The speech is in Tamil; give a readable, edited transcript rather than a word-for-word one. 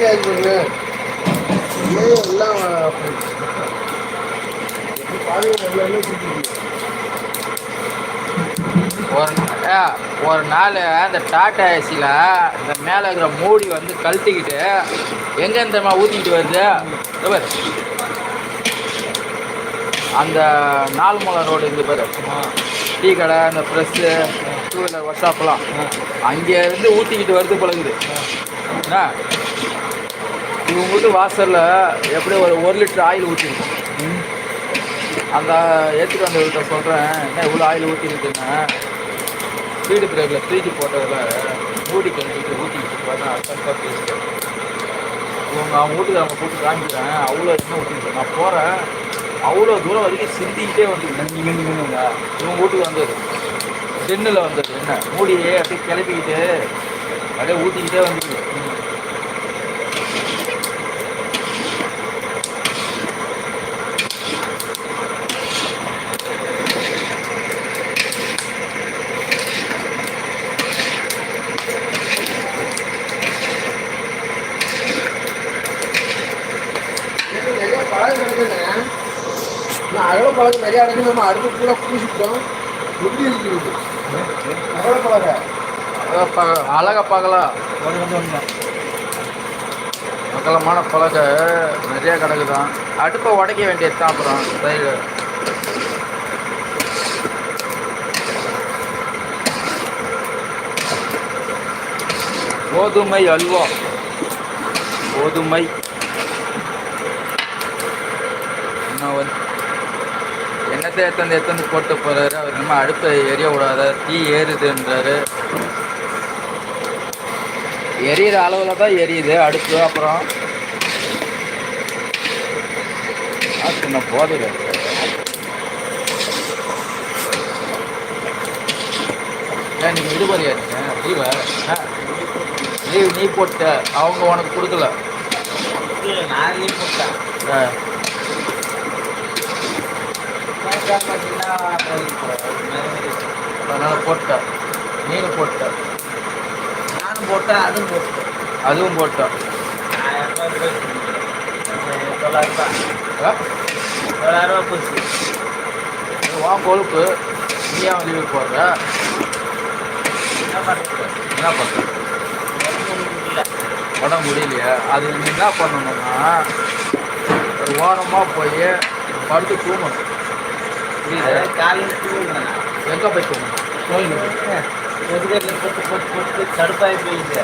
ஆகிடுங்க. ஏன் எல்லாம் ஒரு நாள் இந்த டாட்டா ஏசியில் இந்த மேலே இருக்கிற மூடி வந்து கழட்டிக்கிட்டு எங்கே இந்த ஊற்றிக்கிட்டு வருது அந்த 4 மூலை ரோடு இருந்து பேர் டீ கடை இந்த ப்ரெஸ்ஸு 2 வீலர் ஒர்க் ஷாப்லாம் அங்கேருந்து ஊற்றிக்கிட்டு வருது பழகுது என்ன இவங்க வீட்டு வாசலில் எப்படி ஒரு 1 லிட்டர் ஆயில் ஊற்றிருக்கோம். அந்த ஏற்றுட்டு வந்தவர்கிட்ட சொல்கிறேன், என்ன இவ்வளோ ஆயில் ஊற்றிருக்குன்னு. ஸ்பீடு பிரேக்கில் தூக்கி போட்டதில் மூடி கழிச்சிட்டு ஊற்றிக்கிட்டு பார்த்தா அர்த்தம் பேசிட்டு அவங்க வீட்டுக்கு அவங்க கூட்டு காமிக்கிறேன். அவ்வளோ என்ன ஊற்றிக்கிட்டு நான் போகிறேன். அவ்வளோ தூரம் வரைக்கும் சிந்திக்கிட்டே வந்துருக்கு. இவங்க வீட்டுக்கு வந்தது சென்னில் வந்தது என்ன மூடியே அப்படியே கிளப்பிக்கிட்டு அப்படியே ஊற்றிக்கிட்டே வந்துருக்கு. அகல பழக்கம் நிறைய இடத்துல நம்ம அடுப்பு கூட பூசிட்டோம். எப்படி இருக்குது அகல பழக அழகா பார்க்கலாம். அகலமான பழக நிறைய கிடக்குதான். அடுப்பை உடைக்க வேண்டியது தான். அப்புறம் சைடு கோதுமை அல்வா கோதுமை என்னத்தை எத்தனை போட்டு போகிறாரு. அவர் நம்ம அடுப்பை எரிய விடாத தீ ஏறுதுன்றாரு. எரியிற அளவில் தான் எரியுது அடுப்பு. அப்புறம் சின்ன போதையில் ஏன் நீங்கள் விடுபறியா இருக்கீங்க லீவை லீவ் நீ போட்ட அவங்க உனக்கு கொடுக்கல. நான் லீவ் போட்டேன். அதனால் போட்டேன். நீனும் போட்டேன். நானும் போட்டேன். அதுவும் போட்டேன். 900 போச்சு. வா கொழுப்பு நீ ஏன் லீவு போடுற? என்ன பண்ணுற? உடம்பு முடியலையா? அது நீ என்ன பண்ணணும்னா ஒரு ஓரமாக போய் படுத்து தூங்கணும். புரியுது? காலையில் தூங்குறேன். எங்கே போய் தூங்கணும்? கோயிலுக்கு எதுக்கு போட்டு தடுப்பாகி போயிடுச்சு.